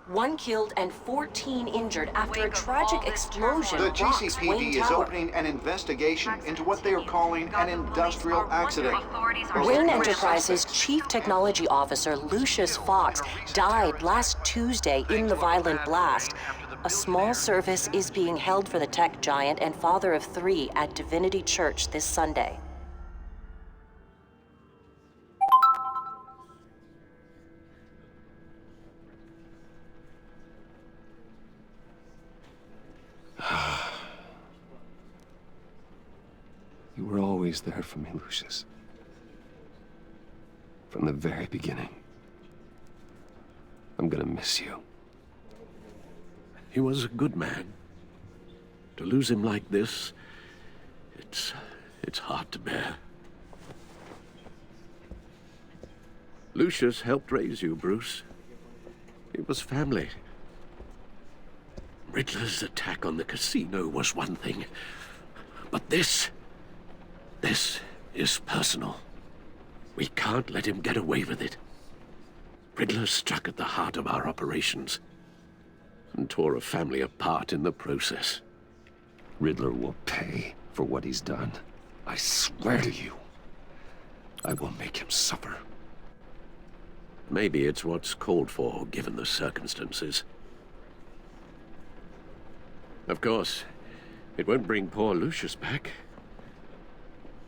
One killed and 14 injured after a tragic explosion The rocks GCPD Wayne is Tower. opening an investigation into what they are calling an industrial accident. Wayne Enterprises' Chief Technology Officer, Lucius Fox, died last Tuesday in the violent blast. A small service is being held for the tech giant and father of 3 at Divinity Church this Sunday. You were always there for me, Lucius. From the very beginning. I'm gonna miss you. He was a good man. To lose him like this, it's hard to bear. Lucius helped raise you, Bruce. It was family. Riddler's attack on the casino was one thing, but this is personal. We can't let him get away with it. Riddler struck at the heart of our operations and tore a family apart in the process. Riddler will pay for what he's done. I swear to you, I will make him suffer. Maybe it's what's called for, given the circumstances. Of course, it won't bring poor Lucius back.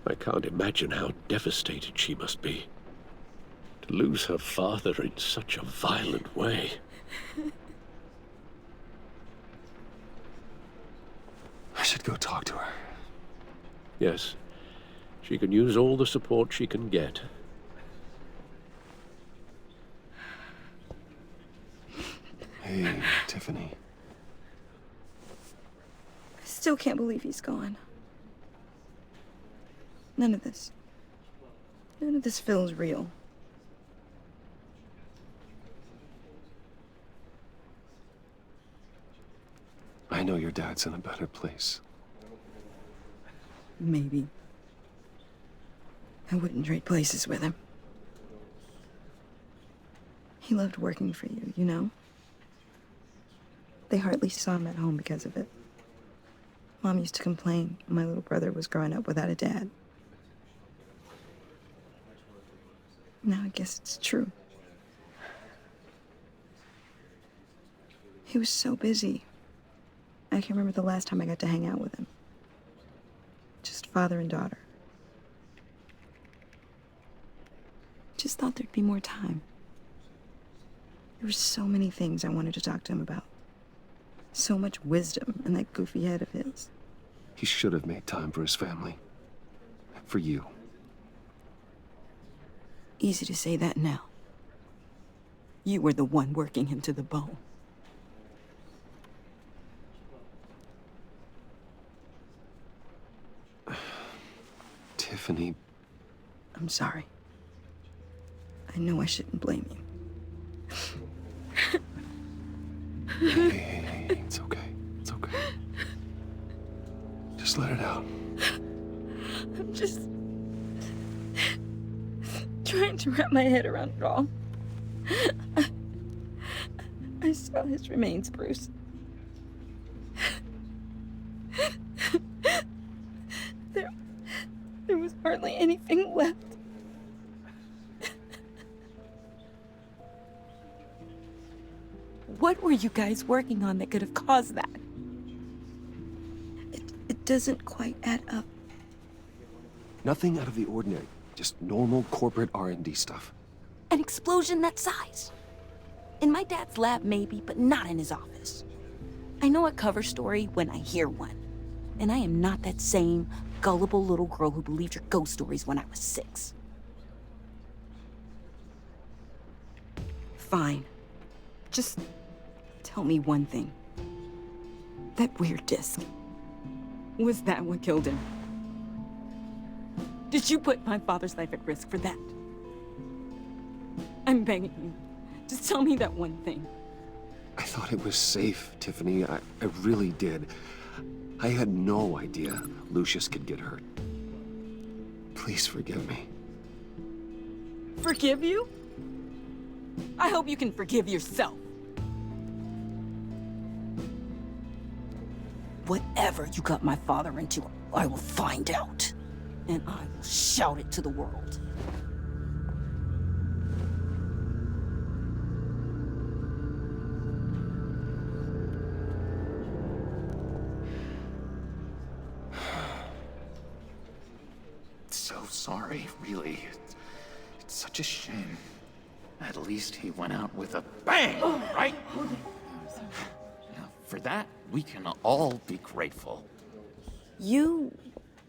I can't imagine how devastated she must be. To lose her father in such a violent way. I should go talk to her. Yes, she can use all the support she can get. Hey, Tiffany. I still can't believe he's gone. None of this feels real. I know your dad's in a better place. Maybe. I wouldn't trade places with him. He loved working for you, you know? They hardly saw him at home because of it. Mom used to complain my little brother was growing up without a dad. Now I guess it's true. He was so busy. I can remember the last time I got to hang out with him. Just father and daughter. Just thought there'd be more time. There were so many things I wanted to talk to him about. So much wisdom in that goofy head of his. He should have made time for his family. For you. Easy to say that now. You were the one working him to the bone. Tiffany. I'm sorry. I know I shouldn't blame you. Hey, it's okay. It's okay. Just let it out. I'm just trying to wrap my head around it all. I saw his remains, Bruce. There was hardly anything left. What were you guys working on that could have caused that? It doesn't quite add up. Nothing out of the ordinary. Just normal corporate R&D stuff. An explosion that size. In my dad's lab, maybe, but not in his office. I know a cover story when I hear one. And I am not that same gullible little girl who believed your ghost stories when I was 6. Fine. Just tell me one thing. That weird disc. Was that what killed him? Did you put my father's life at risk for that? I'm begging you. Just tell me that one thing. I thought it was safe, Tiffany. I really did. I had no idea Lucius could get hurt. Please forgive me. Forgive you? I hope you can forgive yourself. Whatever you got my father into, I will find out. And I will shout it to the world. So sorry, really. It's such a shame. At least he went out with a bang, right? Yeah, for that, we can all be grateful. You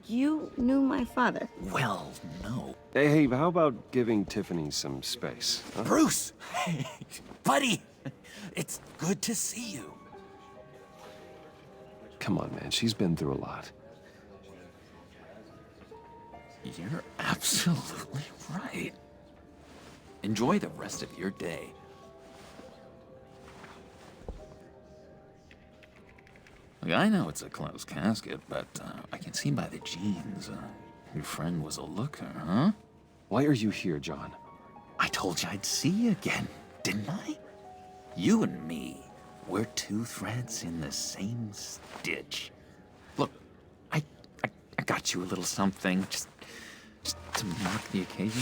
knew my father. Well, no. Hey, how about giving Tiffany some space? Huh? Bruce! Hey, buddy! It's good to see you. Come on, man. She's been through a lot. You're absolutely right. Enjoy the rest of your day. Look, I know it's a closed casket, but I can see by the jeans, your friend was a looker, huh? Why are you here, John? I told you I'd see you again, didn't I? You and me, we're two threads in the same stitch. Look, I got you a little something, just to mark the occasion.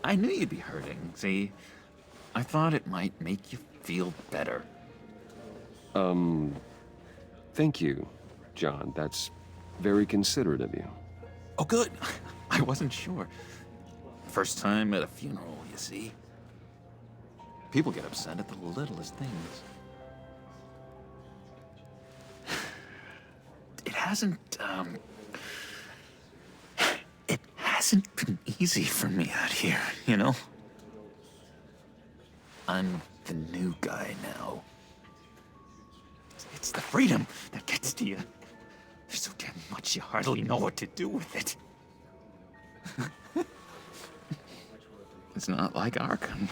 I knew you'd be hurting, see? I thought it might make you feel better. Thank you, John. That's very considerate of you. Oh, good. I wasn't sure. First time at a funeral, you see? People get upset at the littlest things. It hasn't been easy for me out here, you know? I'm the new guy now. It's the freedom that gets to you. There's so damn much you hardly know what to do with it. It's not like Arkham.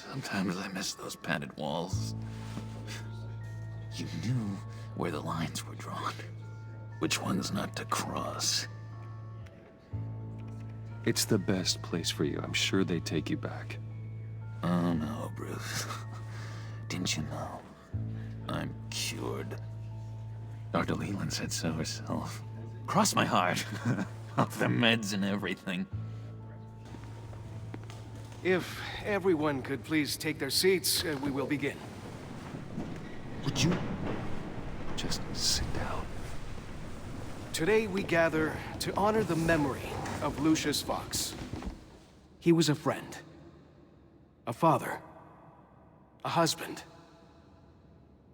Sometimes I miss those padded walls. You knew where the lines were drawn. Which ones not to cross. It's the best place for you. I'm sure they take you back. Oh no, Bruce. Didn't you know? I'm cured. Dr. Leland said so herself. Cross my heart. Off the meds and everything. If everyone could please take their seats, we will begin. Would you just sit down? Today we gather to honor the memory of Lucius Fox. He was a friend, a father, a husband,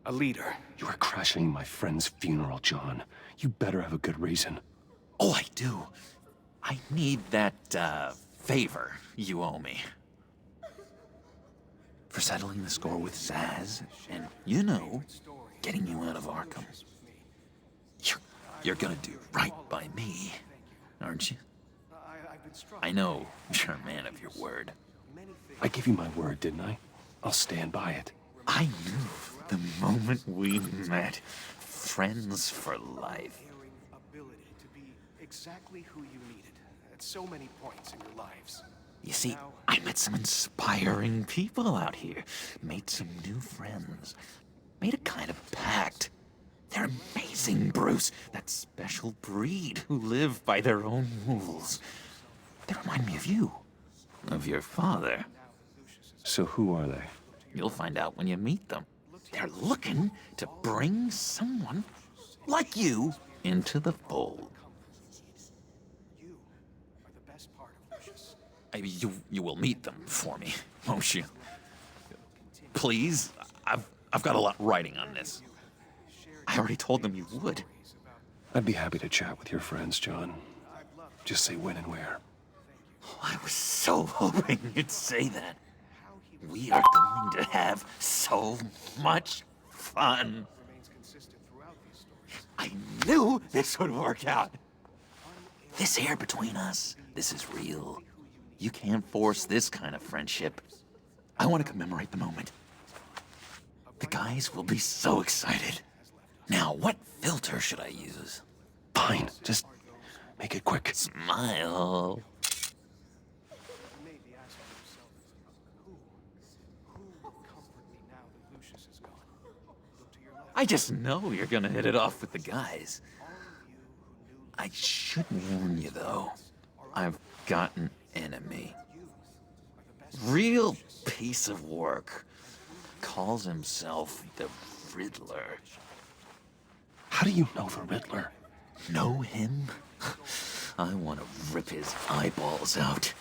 a leader. You are crashing my friend's funeral, John. You better have a good reason. Oh, I do. I need that, favor you owe me. For settling the score with Zsasz, and, you know, getting you out of Arkham. You're gonna do right by me, aren't you? I know you're a man of your word. I gave you my word, didn't I? I'll stand by it. I knew the moment we met, friends for life. Ability to be exactly who you needed at so many points in your lives. You see, I met some inspiring people out here, made some new friends, made a kind of pact. They're amazing, Bruce. That special breed who live by their own rules. They remind me of you, of your father. So who are they? You'll find out when you meet them. They're looking to bring someone like you into the fold. You are the best part of Lucius. You will meet them for me, won't you? Please, I've got a lot writing on this. I already told them you would. I'd be happy to chat with your friends, John. Just say when and where. Oh, I was so hoping you'd say that. We are going to have so much fun. I knew this would work out. This air between us, this is real. You can't force this kind of friendship. I want to commemorate the moment. The guys will be so excited. Now, what filter should I use? Fine, just make it quick. Smile. He may be asking himself, who will comfort me now that Lucius is gone? Look to your left. I just know you're gonna hit it off with the guys. I should warn you, though. I've got an enemy. Real piece of work. Calls himself the Riddler. How do you know the Riddler? Know him? I want to rip his eyeballs out.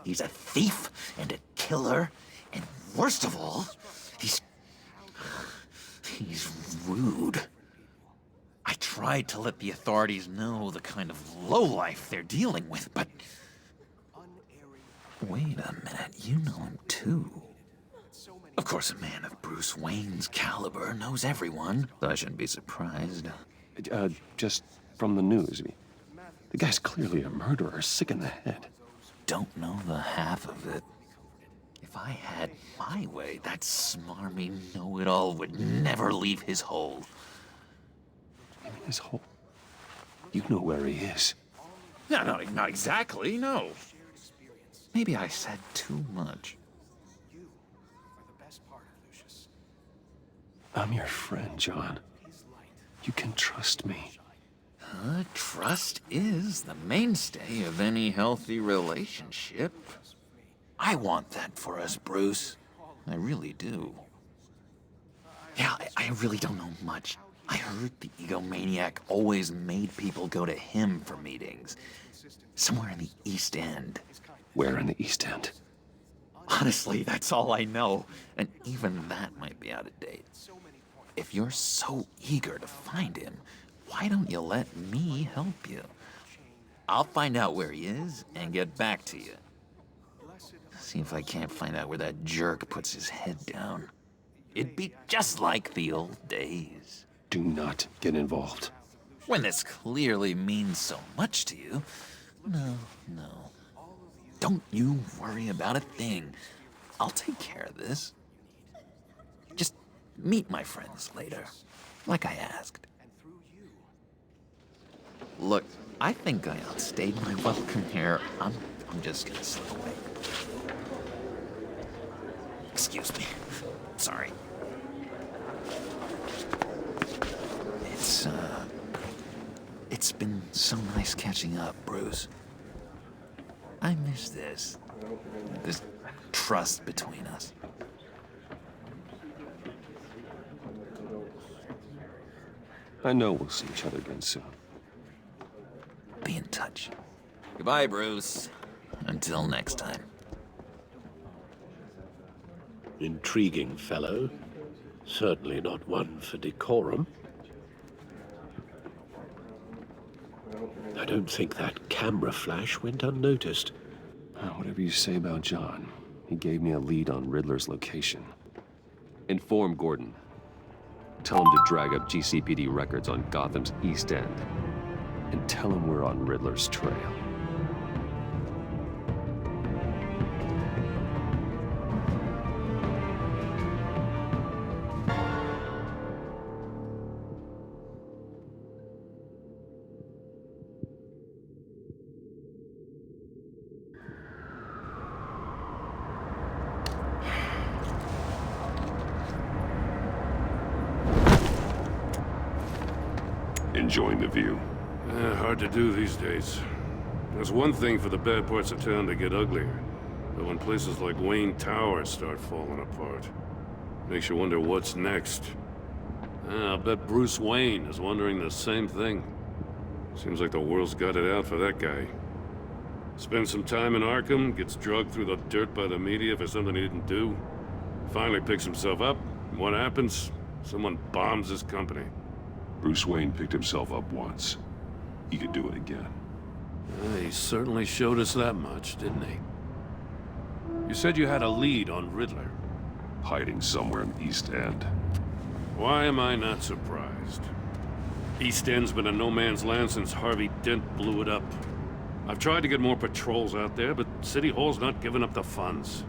He's a thief and a killer, and worst of all, he's rude. I tried to let the authorities know the kind of lowlife they're dealing with, but... Wait a minute, you know him too. Of course, a man of Bruce Wayne's caliber knows everyone, so I shouldn't be surprised. Just from the news. The guy's clearly a murderer, sick in the head. Don't know the half of it. If I had my way, that smarmy know-it-all would never leave his hole. You mean his hole? You know where he is. No, not exactly, no. Maybe I said too much. You are the best part of Lucius. I'm your friend, John. You can trust me. Trust is the mainstay of any healthy relationship. I want that for us, Bruce. I really do. Yeah, I really don't know much. I heard the egomaniac always made people go to him for meetings. Somewhere in the East End. Where in the East End? Honestly, that's all I know. And even that might be out of date. If you're so eager to find him, why don't you let me help you? I'll find out where he is and get back to you. See if I can't find out where that jerk puts his head down. It'd be just like the old days. Do not get involved. When this clearly means so much to you. No. Don't you worry about a thing. I'll take care of this. Just meet my friends later, like I asked. Look, I think I outstayed my welcome here. I'm just gonna slip away. Excuse me. Sorry. It's been so nice catching up, Bruce. I miss this trust between us. I know we'll see each other again soon. Be in touch. Goodbye, Bruce. Until next time. Intriguing fellow. Certainly not one for decorum. I don't think that camera flash went unnoticed. Whatever you say about John, he gave me a lead on Riddler's location. Inform Gordon. Tell him to drag up GCPD records on Gotham's East End. And tell him we're on Riddler's trail. Enjoying the view. Hard to do these days. There's one thing for the bad parts of town to get uglier, but when places like Wayne Tower start falling apart, makes you wonder what's next. I'll bet Bruce Wayne is wondering the same thing. Seems like the world's got it out for that guy. Spends some time in Arkham, gets drugged through the dirt by the media for something he didn't do. Finally picks himself up, and what happens? Someone bombs his company. Bruce Wayne picked himself up once. He could do it again. He certainly showed us that much, didn't he? You said you had a lead on Riddler. Hiding somewhere in the East End. Why am I not surprised? East End's been a no-man's land since Harvey Dent blew it up. I've tried to get more patrols out there, but City Hall's not giving up the funds.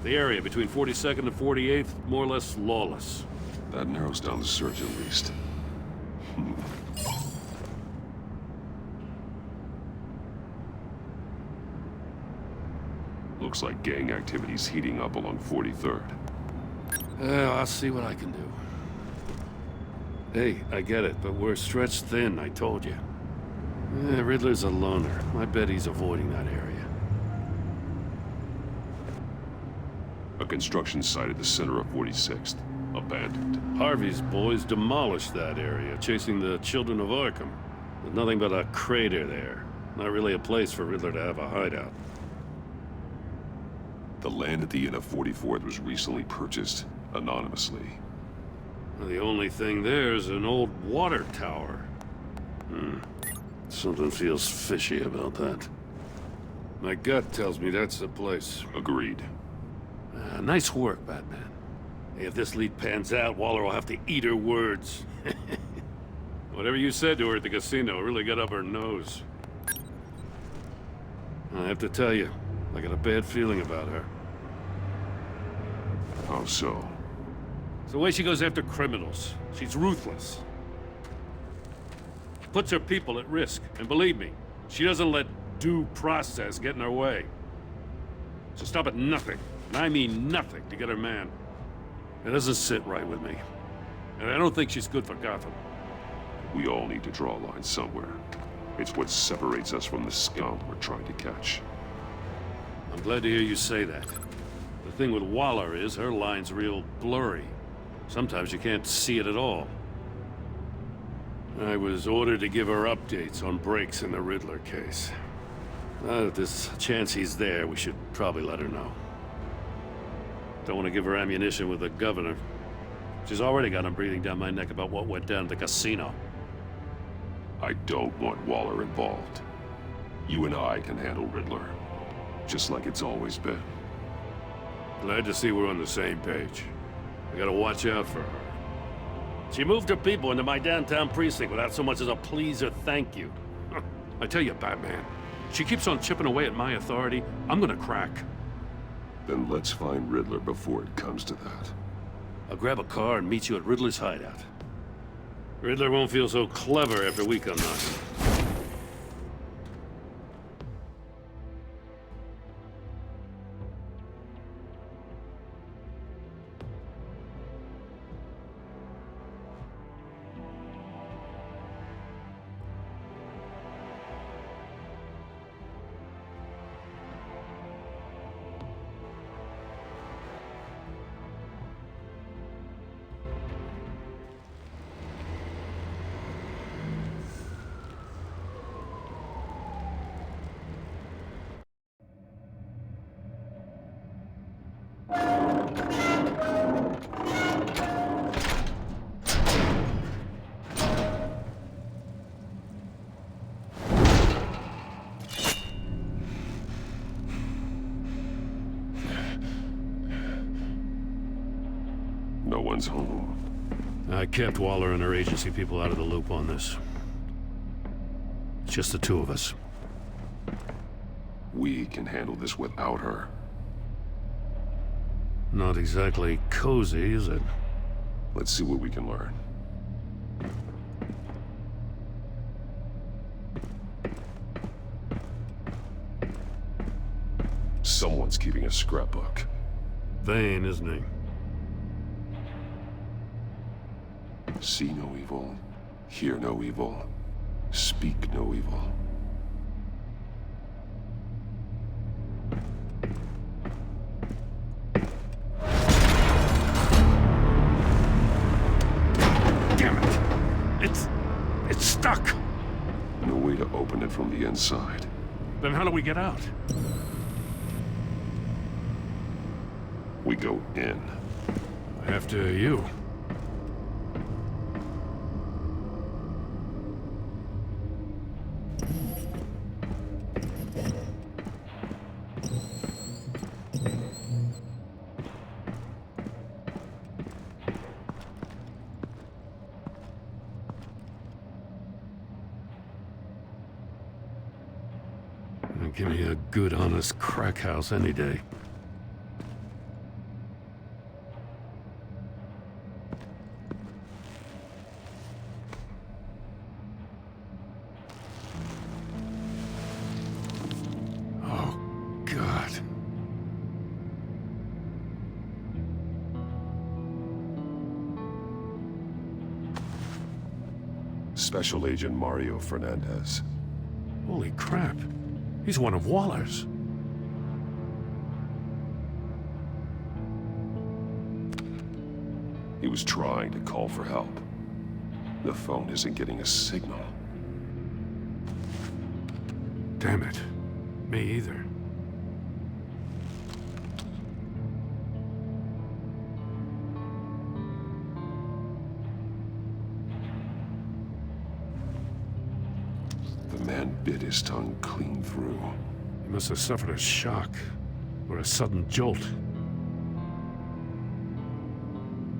The area between 42nd and 48th, more or less lawless. That narrows down the search at least. Looks like gang activity's heating up along 43rd. Well, I'll see what I can do. Hey, I get it, but we're stretched thin, I told you. Riddler's a loner. I bet he's avoiding that area. A construction site at the center of 46th. Abandoned. Harvey's boys demolished that area, chasing the children of Arkham. There's nothing but a crater there. Not really a place for Riddler to have a hideout. The land at the end of 44th was recently purchased anonymously. The only thing there is an old water tower. Something feels fishy about that. My gut tells me that's the place. Agreed. Nice work, Batman. Hey, if this lead pans out, Waller will have to eat her words. Whatever you said to her at the casino really got up her nose. I have to tell you, I got a bad feeling about her. How so? It's the way she goes after criminals. She's ruthless. Puts her people at risk. And believe me, she doesn't let due process get in her way. She'll stop at nothing, and I mean nothing, to get her man. It doesn't sit right with me. And I don't think she's good for Gotham. We all need to draw a line somewhere. It's what separates us from the scum we're trying to catch. I'm glad to hear you say that. The thing with Waller is her line's real blurry. Sometimes you can't see it at all. I was ordered to give her updates on breaks in the Riddler case. Now that there's a chance he's there, we should probably let her know. Don't want to give her ammunition with the governor. She's already got him breathing down my neck about what went down at the casino. I don't want Waller involved. You and I can handle Riddler, just like it's always been. Glad to see we're on the same page. I gotta watch out for her. She moved her people into my downtown precinct without so much as a please or thank you. I tell you, Batman, she keeps on chipping away at my authority. I'm gonna crack. Then let's find Riddler before it comes to that. I'll grab a car and meet you at Riddler's hideout. Riddler won't feel so clever after we come knocking. No one's home. I kept Waller and her agency people out of the loop on this. It's just the two of us. We can handle this without her. Not exactly cozy, is it? Let's see what we can learn. Someone's keeping a scrapbook. Vane, isn't he? See no evil, hear no evil, speak no evil. Damn it! It's stuck! No way to open it from the inside. Then how do we get out? We go in. After you. Give me a good, honest crack house any day. Special Agent Mario Fernandez. Holy crap. He's one of Waller's. He was trying to call for help. The phone isn't getting a signal. Damn it. Me either. The man bit his tongue clean through. He must have suffered a shock, or a sudden jolt.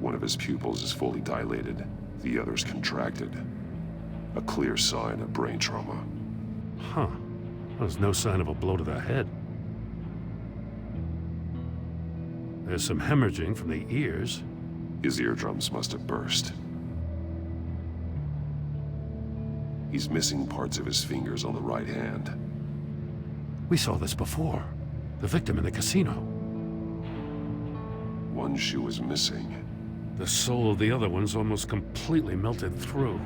One of his pupils is fully dilated, the other's contracted. A clear sign of brain trauma. Huh. There's no sign of a blow to the head. There's some hemorrhaging from the ears. His eardrums must have burst. He's missing parts of his fingers on the right hand. We saw this before. The victim in the casino. One shoe is missing. The sole of the other one's almost completely melted through.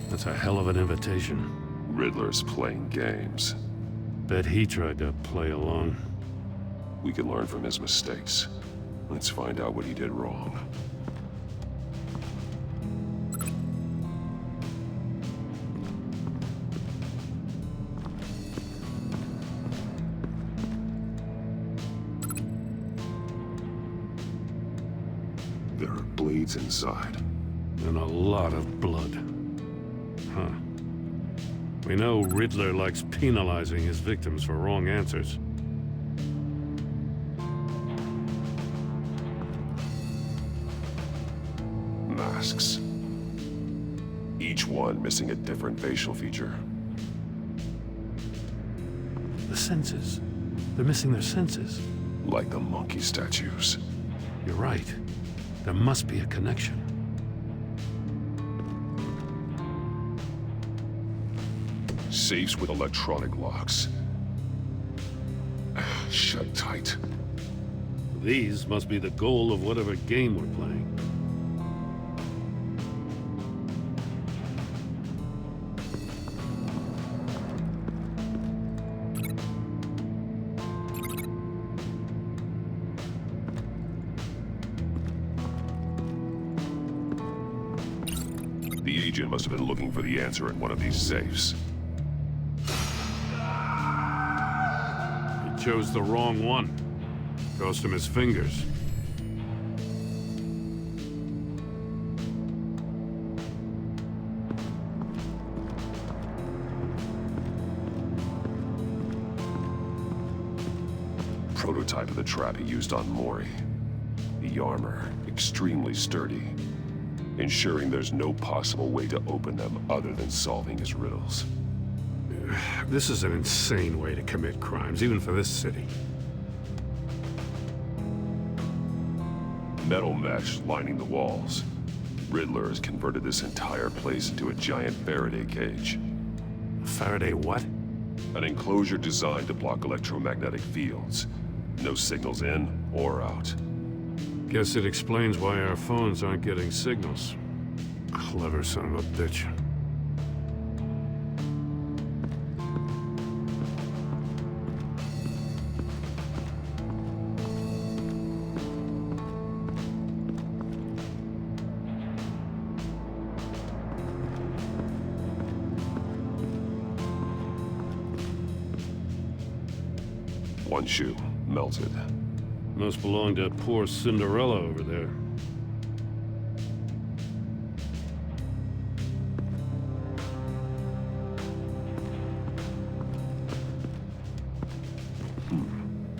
That's a hell of an invitation. Riddler's playing games. Bet he tried to play along. We can learn from his mistakes. Let's find out what he did wrong. There are blades inside. And a lot of blood. Huh. We know Riddler likes penalizing his victims for wrong answers. Masks. Each one missing a different facial feature. The senses. They're missing their senses. Like the monkey statues. You're right. There must be a connection. Safes with electronic locks. Shut tight. These must be the goal of whatever game we're playing. The agent must have been looking for the answer in one of these safes. He chose the wrong one. Cost him his fingers. Prototype of the trap he used on Mori. The armor, extremely sturdy, ensuring there's no possible way to open them other than solving his riddles. This is an insane way to commit crimes, even for this city. Metal mesh lining the walls. Riddler has converted this entire place into a giant Faraday cage. Faraday what? An enclosure designed to block electromagnetic fields. No signals in or out. Guess it explains why our phones aren't getting signals. Clever son of a bitch. One shoe, melted. Must belong to poor Cinderella over there.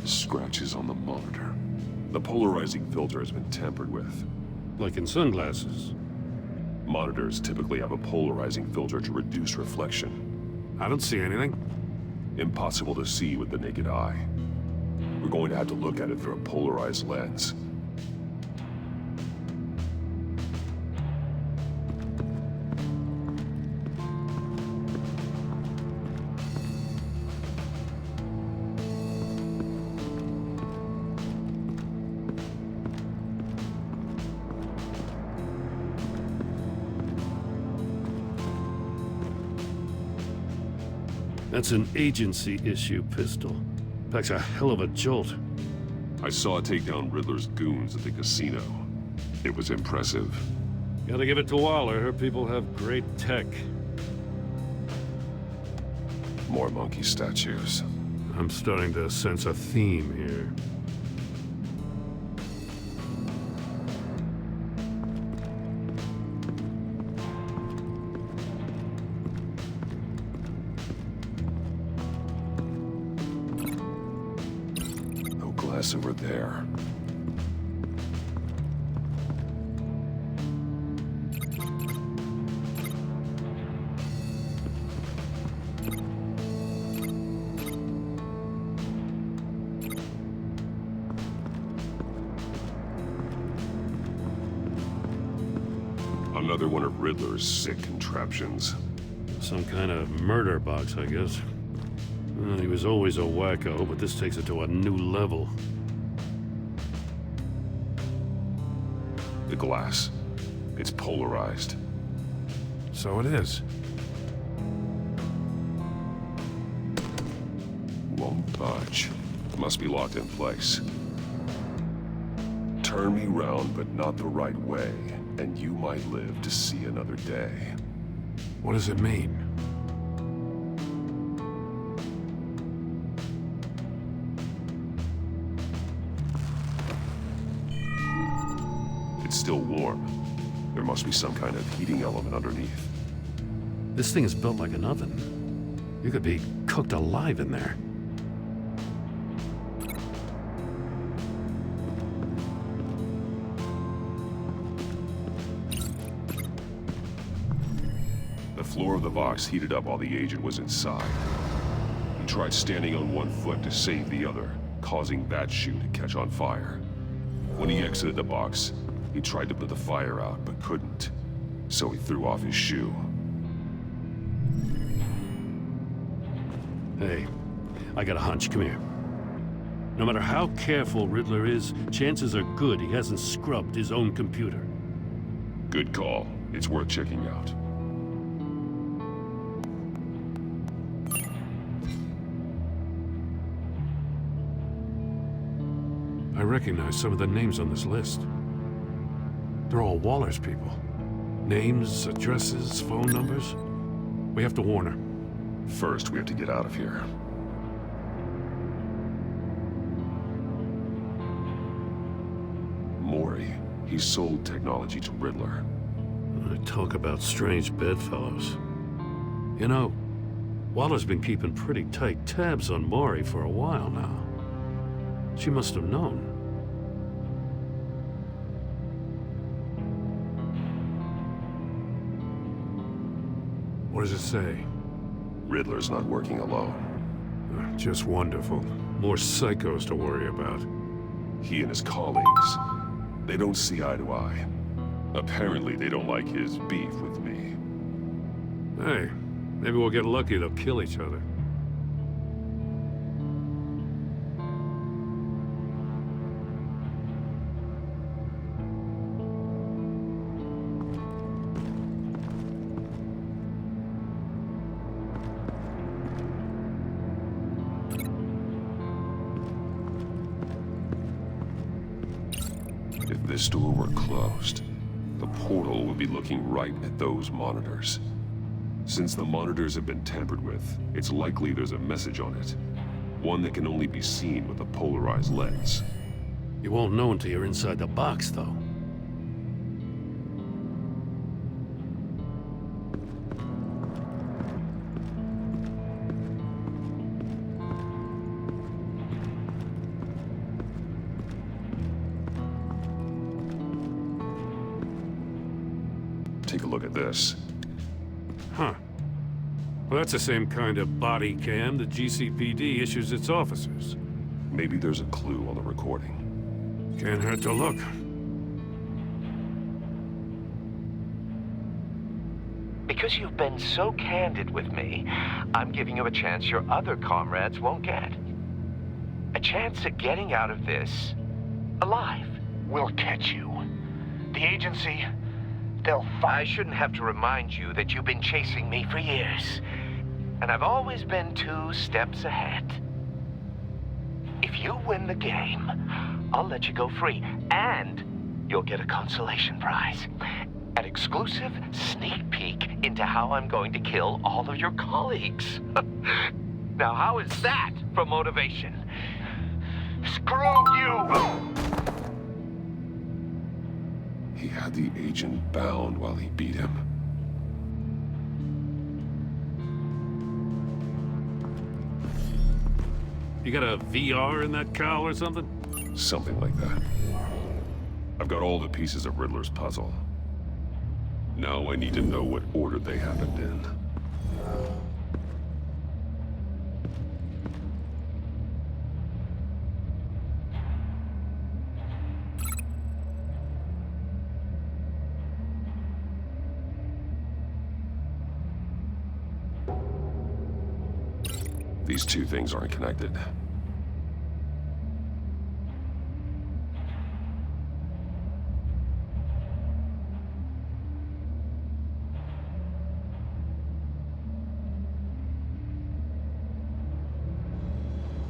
Scratches on the monitor. The polarizing filter has been tampered with. Like in sunglasses. Monitors typically have a polarizing filter to reduce reflection. I don't see anything. Impossible to see with the naked eye. We're going to have to look at it through a polarized lens. That's an agency-issue pistol. Packs a hell of a jolt. I saw it take down Riddler's goons at the casino. It was impressive. Gotta give it to Waller. Her people have great tech. More monkey statues. I'm starting to sense a theme here. No glass over there. Another one of Riddler's sick contraptions. Some kind of murder box, I guess. Well, he was always a wacko, but this takes it to a new level. The glass. It's polarized. So it is. Won't budge. Must be locked in place. Turn me round, but not the right way, and you might live to see another day. What does it mean? It's still warm. There must be some kind of heating element underneath. This thing is built like an oven. You could be cooked alive in there. The floor of the box heated up while the agent was inside. He tried standing on one foot to save the other, causing that shoe to catch on fire. When he exited the box, he tried to put the fire out, but couldn't. So he threw off his shoe. Hey, I got a hunch. Come here. No matter how careful Riddler is, chances are good he hasn't scrubbed his own computer. Good call. It's worth checking out. I recognize some of the names on this list. They're all Waller's people. Names, addresses, phone numbers. We have to warn her. First, we have to get out of here. Mori. He sold technology to Riddler. Talk about strange bedfellows. You know, Waller's been keeping pretty tight tabs on Mori for a while now. She must have known. What does it say? Riddler's not working alone. Just wonderful. More psychos to worry about. He and his colleagues, they don't see eye to eye. Apparently, they don't like his beef with me. Hey, maybe we'll get lucky they'll kill each other. If this door were closed, the portal would be looking right at those monitors. Since the monitors have been tampered with, it's likely there's a message on it. One that can only be seen with a polarized lens. You won't know until you're inside the box, though. Take a look at this. Huh. Well, that's the same kind of body cam the GCPD issues its officers. Maybe there's a clue on the recording. Can't hurt to look. Because you've been so candid with me, I'm giving you a chance your other comrades won't get. A chance at getting out of this alive. We'll catch you. The agency, they'll I shouldn't have to remind you that you've been chasing me for years. and I've always been 2 steps ahead. If you win the game, I'll let you go free, and you'll get a consolation prize. An exclusive sneak peek into how I'm going to kill all of your colleagues. Now, how is that for motivation? Screw you! He had the agent bound while he beat him. You got a VR in that cowl or something? Something like that. I've got all the pieces of Riddler's puzzle. Now I need to know what order they happened in. These 2 things aren't connected.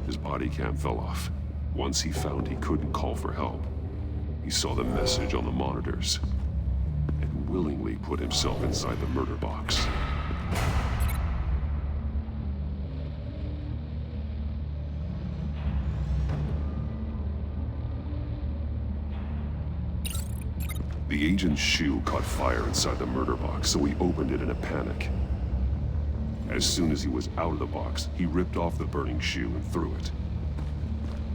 His body cam fell off. Once he found he couldn't call for help, he saw the message on the monitors and willingly put himself inside the murder box. The agent's shoe caught fire inside the murder box, so he opened it in a panic. As soon as he was out of the box, he ripped off the burning shoe and threw it.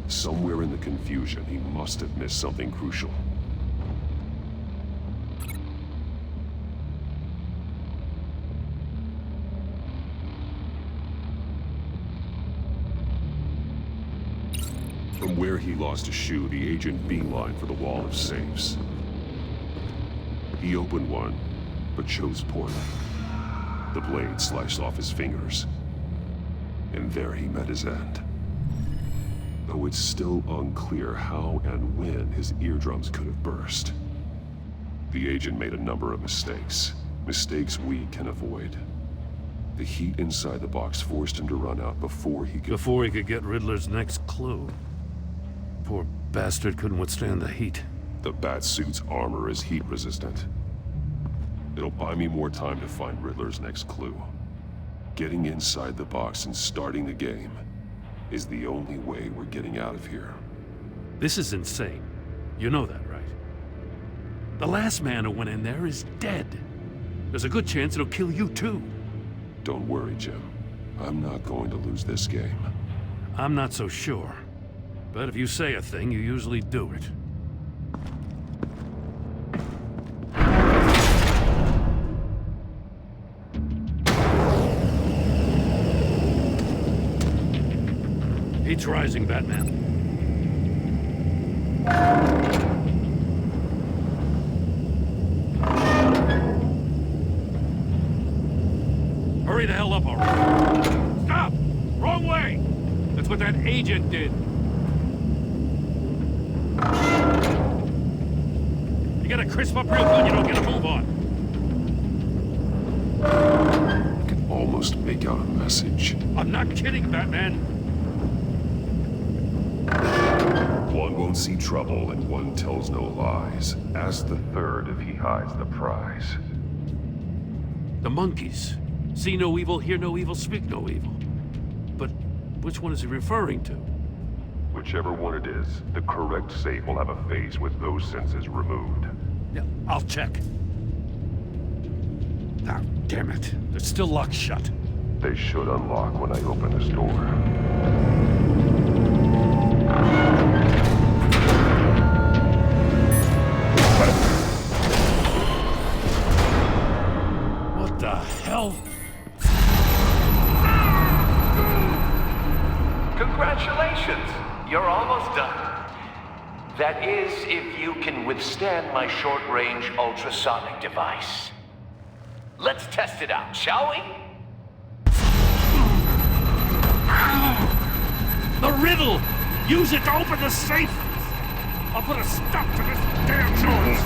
Somewhere in the confusion, he must have missed something crucial. From where he lost a shoe, the agent beelined for the wall of safes. He opened one, but chose poorly. The blade sliced off his fingers, and there he met his end. Though it's still unclear how and when his eardrums could have burst. The agent made a number of mistakes. Mistakes we can avoid. The heat inside the box forced him to run out before he could get Riddler's next clue. Poor bastard couldn't withstand the heat. The Batsuit's armor is heat resistant. It'll buy me more time to find Riddler's next clue. Getting inside the box and starting the game is the only way we're getting out of here. This is insane. You know that, right? The last man who went in there is dead. There's a good chance it'll kill you too. Don't worry, Jim. I'm not going to lose this game. I'm not so sure. But if you say a thing, you usually do it. Heat's rising, Batman. Hurry the hell up already. Stop! Wrong way! That's what that agent did. You gotta crisp up real good, you don't get a move on. I can almost make out a message. I'm not kidding, Batman. One won't see trouble and one tells no lies. Ask the third if he hides the prize. The monkeys. See no evil, hear no evil, speak no evil. But which one is he referring to? Whichever one it is, the correct safe will have a phase with those senses removed. Yeah, I'll check. Ah, damn it. They're still locked shut. They should unlock when I open this door. What the hell? Congratulations! You're almost done. That is, if you can withstand my short-range ultrasonic device. Let's test it out, shall we? The riddle! Use it to open the safe! I'll put a stop to this damn noise!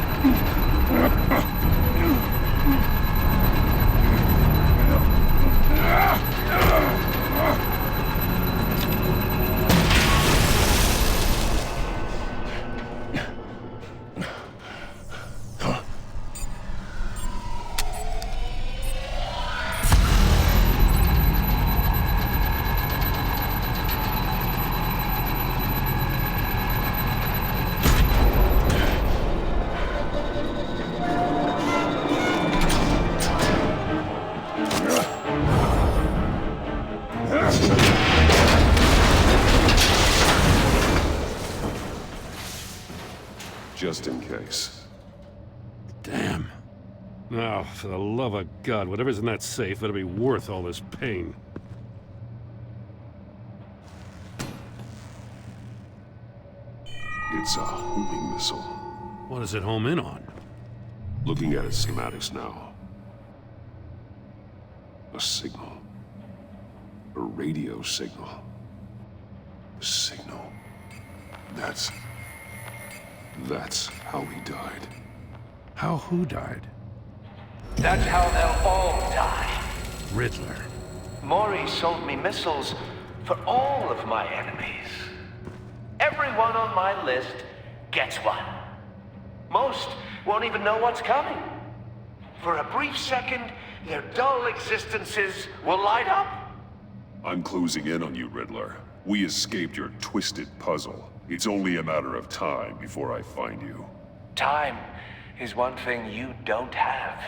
Just in case. Damn. Now, for the love of God, whatever's in that safe better be worth all this pain. It's a homing missile. What does it home in on? Looking at its schematics now. A signal. A radio signal. A signal. That's how he died. How who died? That's how they'll all die. Riddler. Maury sold me missiles for all of my enemies. Everyone on my list gets one. Most won't even know what's coming. For a brief second, their dull existences will light up. I'm closing in on you, Riddler. We escaped your twisted puzzle. It's only a matter of time before I find you. Time is one thing you don't have.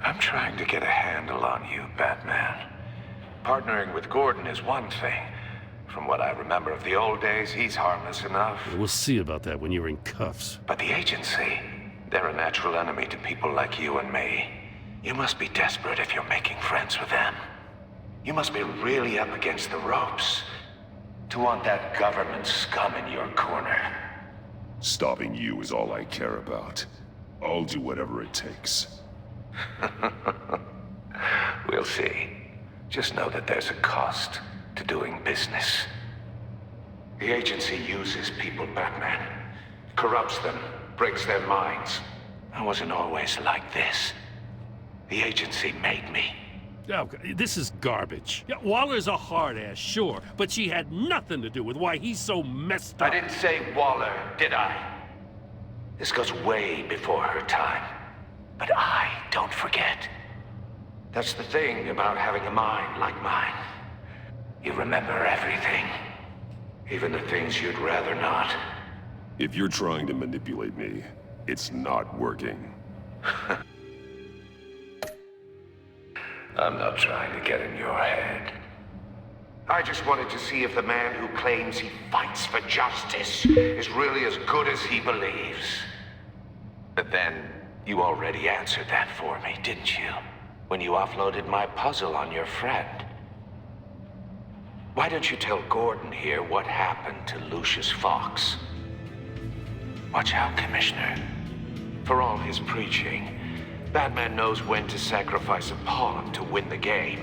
I'm trying to get a handle on you, Batman. Partnering with Gordon is one thing. From what I remember of the old days, he's harmless enough. We'll see about that when you're in cuffs. But the agency, they're a natural enemy to people like you and me. You must be desperate if you're making friends with them. You must be really up against the ropes to want that government scum in your corner. Stopping you is all I care about. I'll do whatever it takes. We'll see. Just know that there's a cost to doing business. The agency uses people, Batman. Corrupts them, breaks their minds. I wasn't always like this. The agency made me. Oh, this is garbage. Yeah, Waller's a hard-ass, sure, but she had nothing to do with why he's so messed up. I didn't say Waller, did I? This goes way before her time. But I don't forget. That's the thing about having a mind like mine. You remember everything. Even the things you'd rather not. If you're trying to manipulate me, it's not working. I'm not trying to get in your head. I just wanted to see if the man who claims he fights for justice is really as good as he believes. But then, you already answered that for me, didn't you? When you offloaded my puzzle on your friend. Why don't you tell Gordon here what happened to Lucius Fox? Watch out, Commissioner. For all his preaching, Batman knows when to sacrifice a pawn to win the game.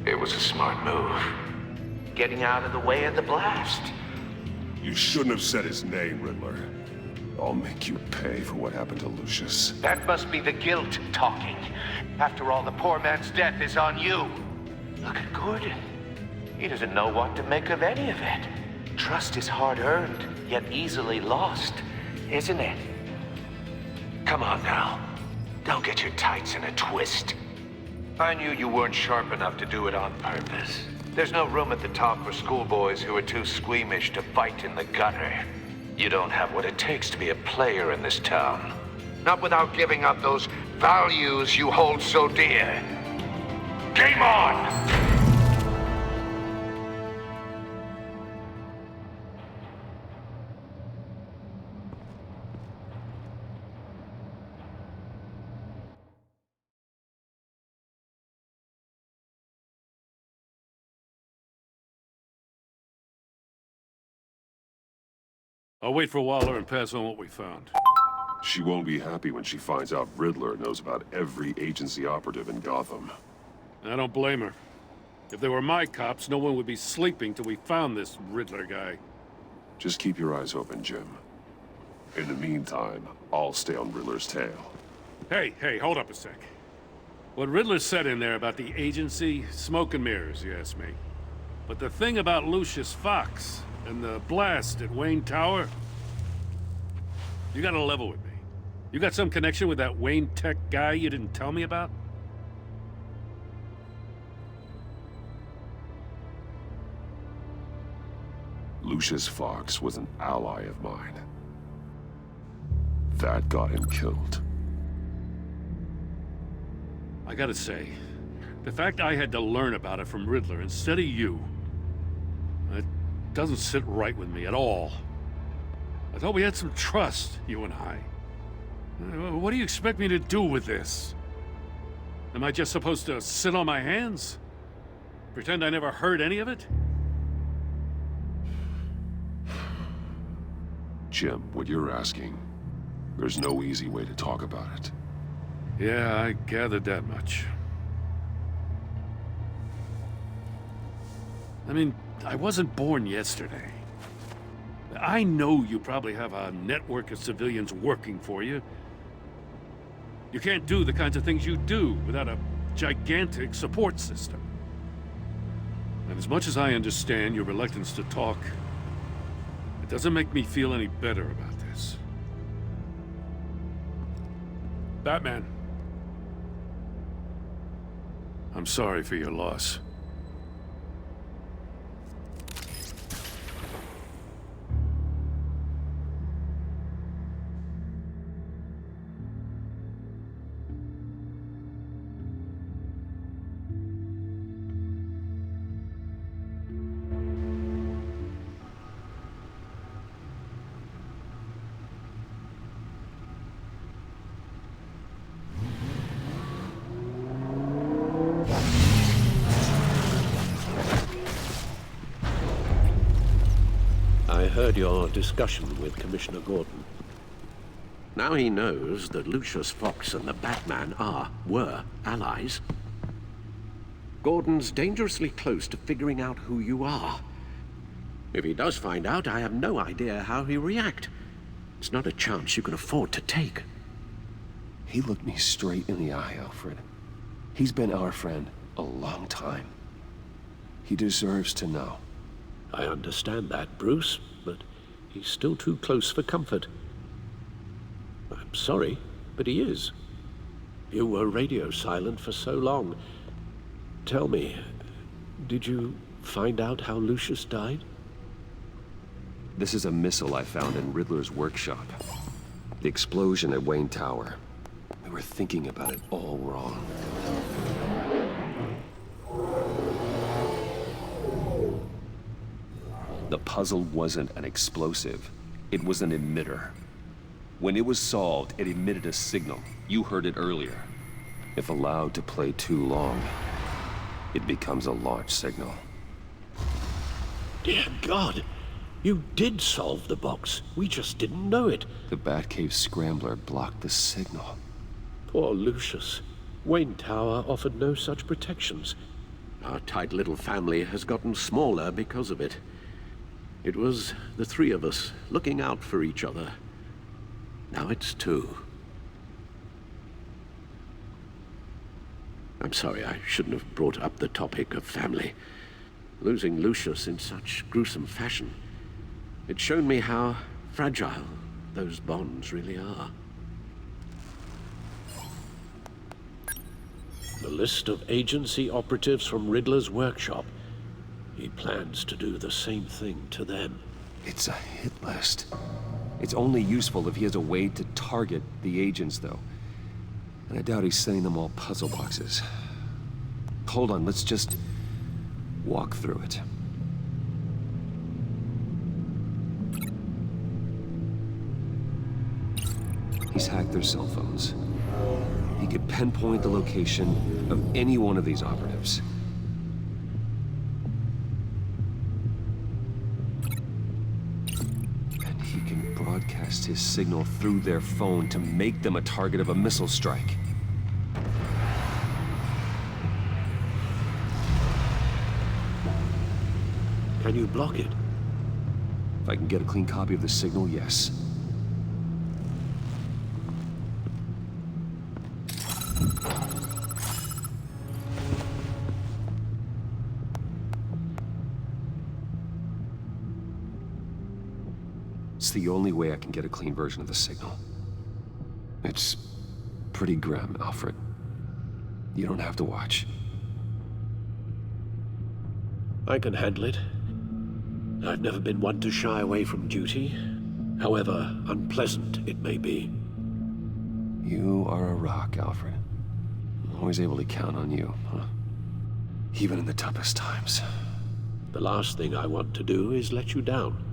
It was a smart move. Getting out of the way of the blast. You shouldn't have said his name, Riddler. I'll make you pay for what happened to Lucius. That must be the guilt talking. After all, the poor man's death is on you. Look at Gordon. He doesn't know what to make of any of it. Trust is hard-earned, yet easily lost, isn't it? Come on now. Don't get your tights in a twist. I knew you weren't sharp enough to do it on purpose. There's no room at the top for schoolboys who are too squeamish to fight in the gutter. You don't have what it takes to be a player in this town. Not without giving up those values you hold so dear. Game on! I'll wait for Waller and pass on what we found. She won't be happy when she finds out Riddler knows about every agency operative in Gotham. I don't blame her. If they were my cops, no one would be sleeping till we found this Riddler guy. Just keep your eyes open, Jim. In the meantime, I'll stay on Riddler's tail. Hey, hold up a sec. What Riddler said in there about the agency, smoke and mirrors, you ask me. But the thing about Lucius Fox and the blast at Wayne Tower, you gotta level with me. You got some connection with that Wayne Tech guy you didn't tell me about? Lucius Fox was an ally of mine. That got him killed. I gotta say, the fact I had to learn about it from Riddler instead of you, it doesn't sit right with me at all. I thought we had some trust, you and I. What do you expect me to do with this? Am I just supposed to sit on my hands? Pretend I never heard any of it? Jim, what you're asking, there's no easy way to talk about it. Yeah, I gathered that much. I mean, I wasn't born yesterday. I know you probably have a network of civilians working for you. You can't do the kinds of things you do without a gigantic support system. And as much as I understand your reluctance to talk, it doesn't make me feel any better about this. Batman. I'm sorry for your loss. I heard your discussion with Commissioner Gordon. Now he knows that Lucius Fox and the Batman were allies. Gordon's dangerously close to figuring out who you are. If he does find out, I have no idea how he'll react. It's not a chance you can afford to take. He looked me straight in the eye, Alfred. He's been our friend a long time. He deserves to know. I understand that, Bruce, but he's still too close for comfort. I'm sorry, but he is. You were radio silent for so long. Tell me, did you find out how Lucius died? This is a missile I found in Riddler's workshop. The explosion at Wayne Tower. We were thinking about it all wrong. The puzzle wasn't an explosive. It was an emitter. When it was solved, it emitted a signal. You heard it earlier. If allowed to play too long, it becomes a launch signal. Dear God! You did solve the box. We just didn't know it. The Batcave Scrambler blocked the signal. Poor Lucius. Wayne Tower offered no such protections. Our tight little family has gotten smaller because of it. It was the three of us looking out for each other. Now it's two. I'm sorry, I shouldn't have brought up the topic of family. Losing Lucius in such gruesome fashion, it's shown me how fragile those bonds really are. The list of agency operatives from Riddler's workshop. He plans to do the same thing to them. It's a hit list. It's only useful if he has a way to target the agents, though. And I doubt he's sending them all puzzle boxes. Hold on, let's just walk through it. He's hacked their cell phones. He could pinpoint the location of any one of these operatives. And he can broadcast his signal through their phone to make them a target of a missile strike. Can you block it? If I can get a clean copy of the signal, yes. the only way I can get a clean version of the signal. It's pretty grim, Alfred. You don't have to watch. I can handle it. I've never been one to shy away from duty, however unpleasant it may be. You are a rock, Alfred. Always able to count on you, huh? Even in the toughest times. The last thing I want to do is let you down.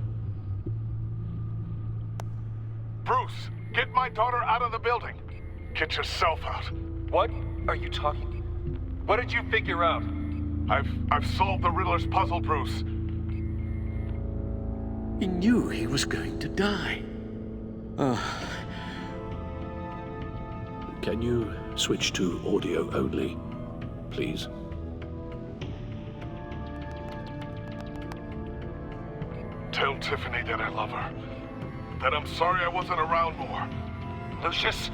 Bruce, get my daughter out of the building. Get yourself out. What are you talking? What did you figure out? I've solved the Riddler's puzzle, Bruce. He knew he was going to die. Can you switch to audio only, please? Tell Tiffany that I love her. That I'm sorry I wasn't around more. Lucius?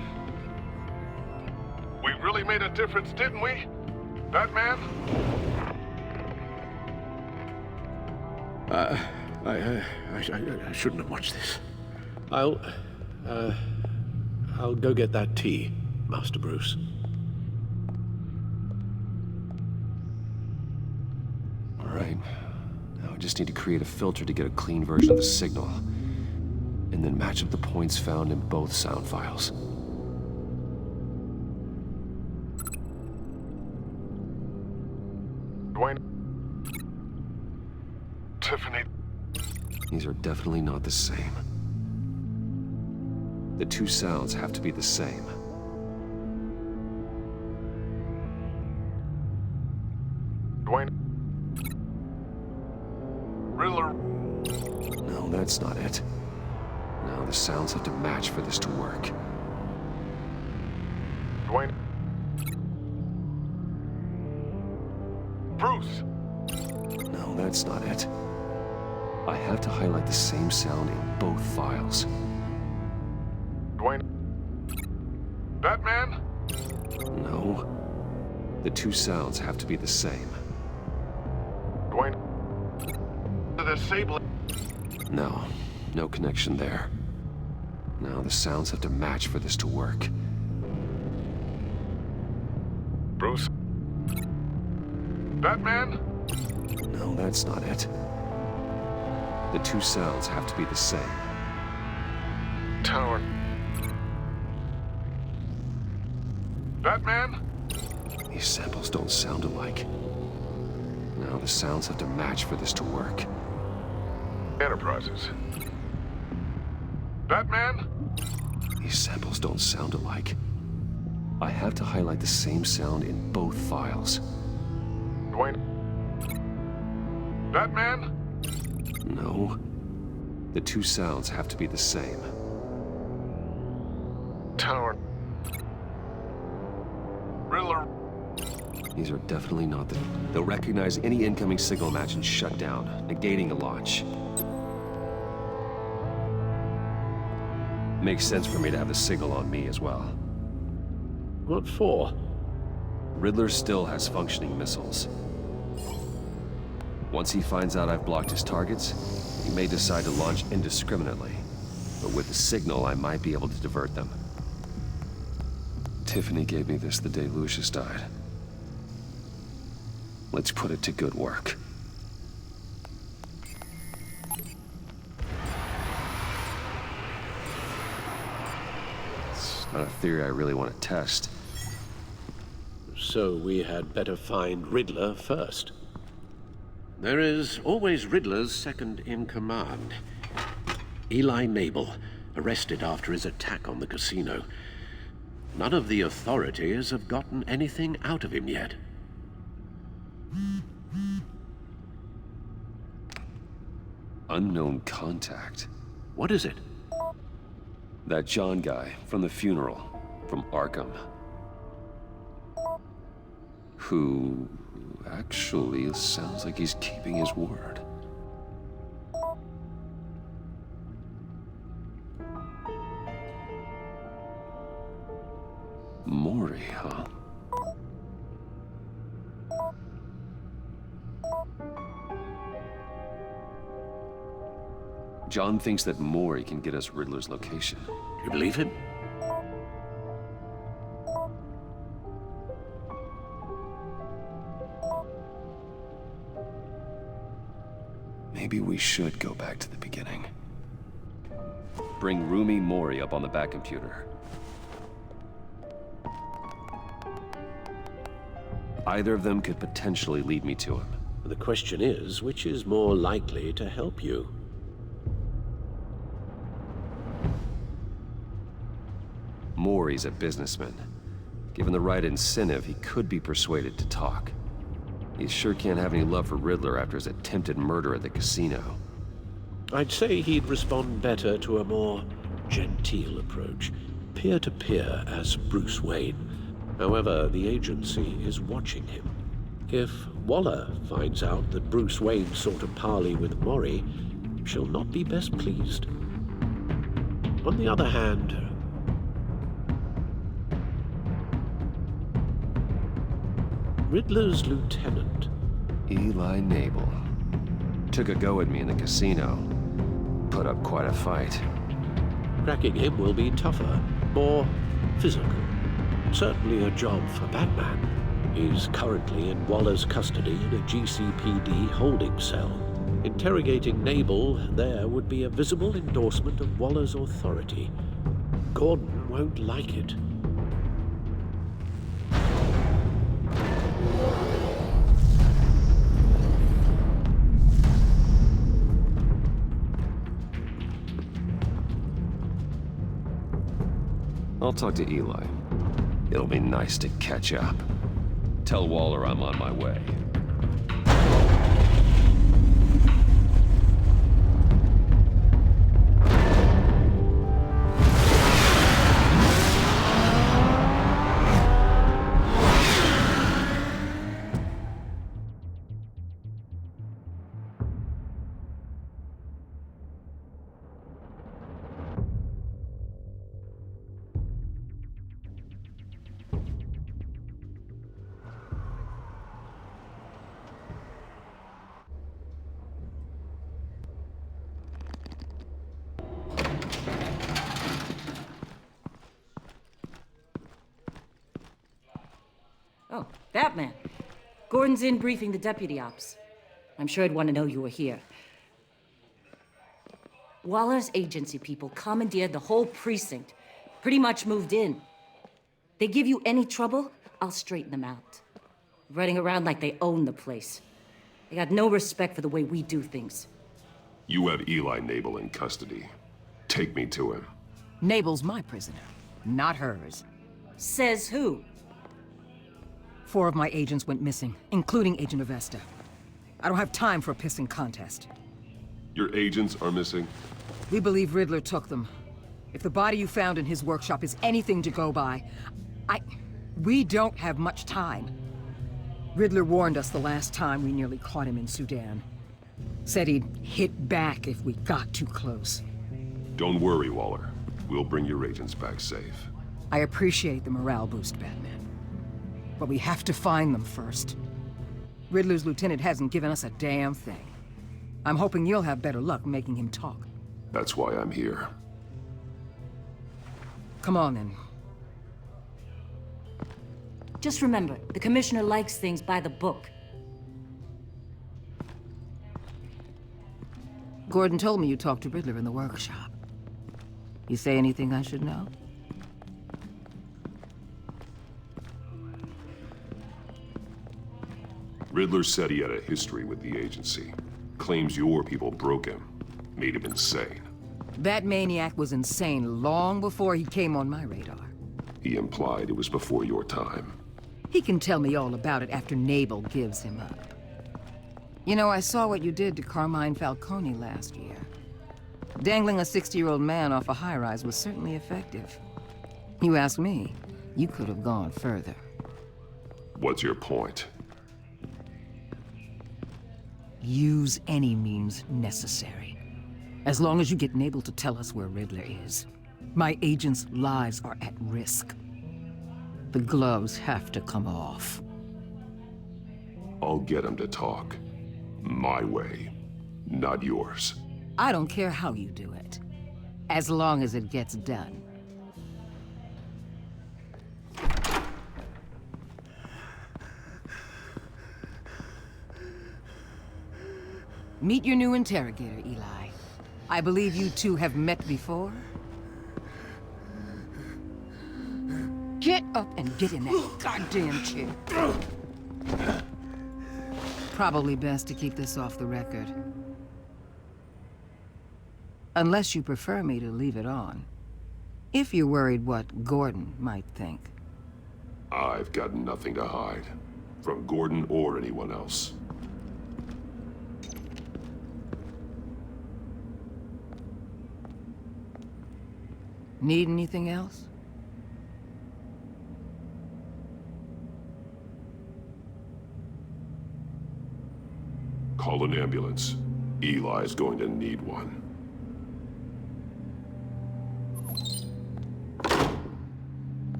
We really made a difference, didn't we? Batman? I shouldn't have watched this. I'll go get that tea, Master Bruce. All right. Now I just need to create a filter to get a clean version of the signal. And then match up the points found in both sound files. Dwayne? Tiffany? These are definitely not the same. The two sounds have to be the same. Dwayne? Riddler? No, that's not it. No, the sounds have to match for this to work. Dwayne? Bruce? No, that's not it. I have to highlight the same sound in both files. Dwayne? Batman? No. The two sounds have to be the same. Dwayne? The disable. No. No connection there. Now the sounds have to match for this to work. Bruce? Batman? No, that's not it. The two sounds have to be the same. Tower. Batman? These samples don't sound alike. Now the sounds have to match for this to work. Enterprises. Batman? These samples don't sound alike. I have to highlight the same sound in both files. Dwayne? Batman? No. The two sounds have to be the same. Tower. Riddler. These are definitely not the... They'll recognize any incoming signal match and shut down, negating a launch. Makes sense for me to have the signal on me as well. What for? Riddler still has functioning missiles. Once he finds out I've blocked his targets, he may decide to launch indiscriminately. But with the signal, I might be able to divert them. Tiffany gave me this the day Lucius died. Let's put it to good work. It's not a theory I really want to test. So we had better find Riddler first. There is always Riddler's second in command. Eli Nabel, arrested after his attack on the casino. None of the authorities have gotten anything out of him yet. Unknown contact. What is it? That John guy from the funeral, from Arkham. Who actually sounds like he's keeping his word. Mori, huh? John thinks that Maury can get us Riddler's location. You believe him? Maybe we should go back to the beginning. Bring Rumi Mori up on the back computer. Either of them could potentially lead me to him. The question is, which is more likely to help you? Mori's a businessman. Given the right incentive, he could be persuaded to talk. He sure can't have any love for Riddler after his attempted murder at the casino. I'd say he'd respond better to a more genteel approach, peer-to-peer as Bruce Wayne. However, the agency is watching him. If Waller finds out that Bruce Wayne sought a parley with Mori, she'll not be best pleased. On the other hand, Riddler's lieutenant, Eli Nabel, took a go at me in the casino. Put up quite a fight. cracking him will be tougher, more physical. Certainly a job for Batman. He's currently in Waller's custody in a GCPD holding cell. Interrogating Nabel there would be a visible endorsement of Waller's authority. Gordon won't like it. I'll talk to Eli. It'll be nice to catch up. Tell Waller I'm on my way. Oh, Batman. Gordon's in briefing the deputy ops. I'm sure I'd want to know you were here. Waller's agency people commandeered the whole precinct. Pretty much moved in. They give you any trouble, I'll straighten them out. Running around like they own the place. They got no respect for the way we do things. You have Eli Nabel in custody. Take me to him. Nabel's my prisoner, not hers. Says who? 4 of my agents went missing, including Agent Avesta. I don't have time for a pissing contest. Your agents are missing? We believe Riddler took them. If the body you found in his workshop is anything to go by, we don't have much time. Riddler warned us the last time we nearly caught him in Sudan. Said he'd hit back if we got too close. Don't worry, Waller. We'll bring your agents back safe. I appreciate the morale boost, Batman. But we have to find them first. Riddler's lieutenant hasn't given us a damn thing. I'm hoping you'll have better luck making him talk. That's why I'm here. Come on, then. Just remember, the commissioner likes things by the book. Gordon told me you talked to Riddler in the workshop. You say anything I should know? Riddler said he had a history with the agency. Claims your people broke him. Made him insane. That maniac was insane long before he came on my radar. He implied it was before your time. He can tell me all about it after Nabel gives him up. You know, I saw what you did to Carmine Falcone last year. Dangling a 60-year-old man off a high-rise was certainly effective. You ask me, you could have gone further. What's your point? Use any means necessary. As long as you get Nabel to tell us where Riddler is. My agents' lives are at risk. The gloves have to come off. I'll get him to talk. My way, not yours. I don't care how you do it, as long as it gets done. Meet your new interrogator, Eli. I believe you two have met before? Get up and get in that goddamn chair. Probably best to keep this off the record. Unless you prefer me to leave it on. If you're worried what Gordon might think. I've got nothing to hide. From Gordon or anyone else. Need anything else? Call an ambulance. Eli's going to need one.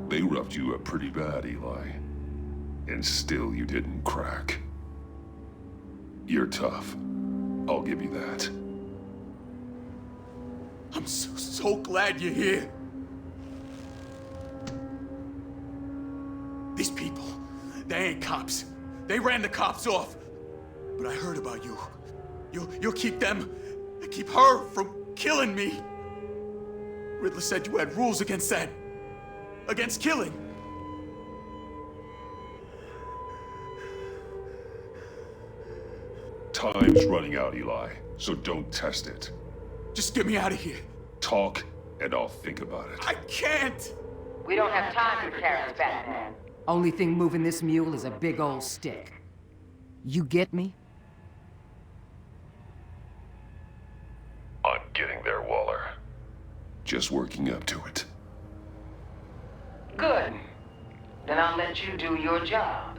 They roughed you up pretty bad, Eli. And still you didn't crack. You're tough. I'll give you that. I'm so glad you're here. These people, they ain't cops. They ran the cops off. But I heard about you. You'll keep them, keep her from killing me. Riddler said you had rules against that. Against killing. Time's running out, Eli, so don't test it. Just get me out of here. Talk, and I'll think about it. I can't! We don't have time for carrots, Batman. Only thing moving this mule is a big old stick. You get me? I'm getting there, Waller. Just working up to it. Good. Then I'll let you do your job.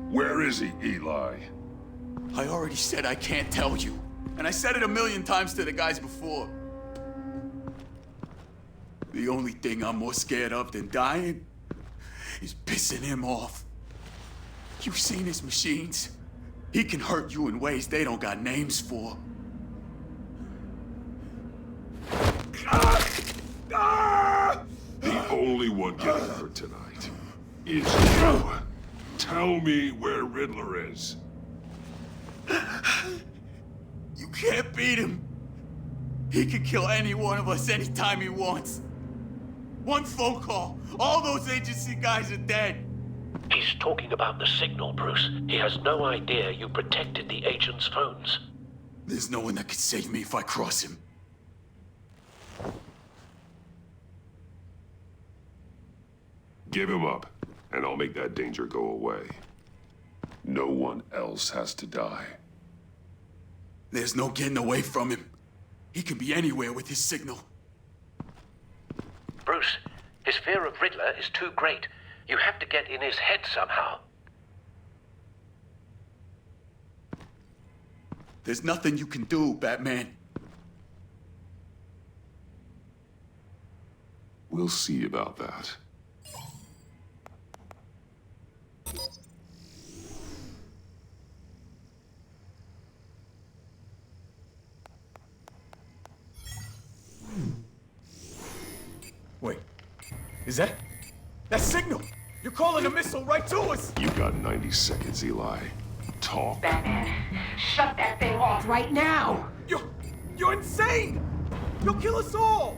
Where is he, Eli? I already said I can't tell you. And I said it 1,000,000 times to the guys before. The only thing I'm more scared of than dying is pissing him off. You've seen his machines. He can hurt you in ways they don't got names for. The only one getting hurt tonight is you. Tell me where Riddler is. You can't beat him. He can kill any one of us anytime he wants. One phone call, all those agency guys are dead. He's talking about the signal, Bruce. He has no idea you protected the agent's phones. There's no one that can save me if I cross him. Give him up, and I'll make that danger go away. No one else has to die. There's no getting away from him. He can be anywhere with his signal. Bruce, his fear of Riddler is too great. You have to get in his head somehow. There's nothing you can do, Batman. We'll see about that. Wait, is that signal? You're calling a missile right to us! You got 90 seconds, Eli. Talk. Batman, shut that thing off right now! You're insane! You'll kill us all!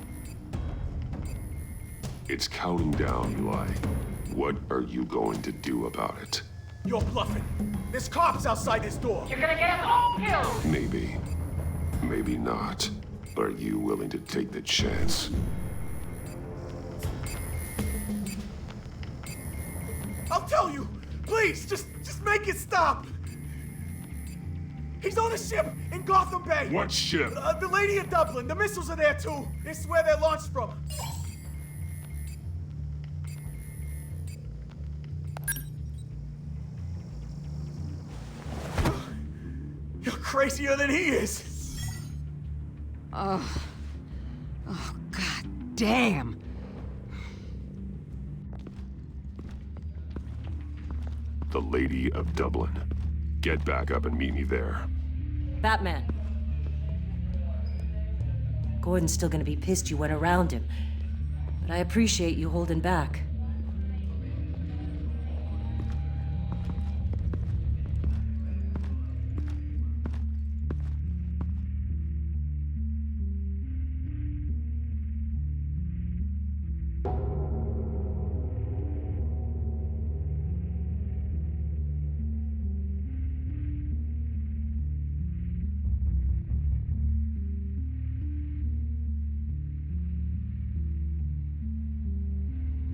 It's counting down, Eli. What are you going to do about it? You're bluffing. There's cops outside this door. You're gonna get us all killed! Maybe. Maybe not. Are you willing to take the chance? I'll tell you! Please, just make it stop! He's on a ship in Gotham Bay! What ship? The Lady of Dublin. The missiles are there, too. This is where they're launched from. You're crazier than he is. Oh, god damn. The Lady of Dublin. Get back up and meet me there. Batman. Gordon's still gonna be pissed you went around him. But I appreciate you holding back.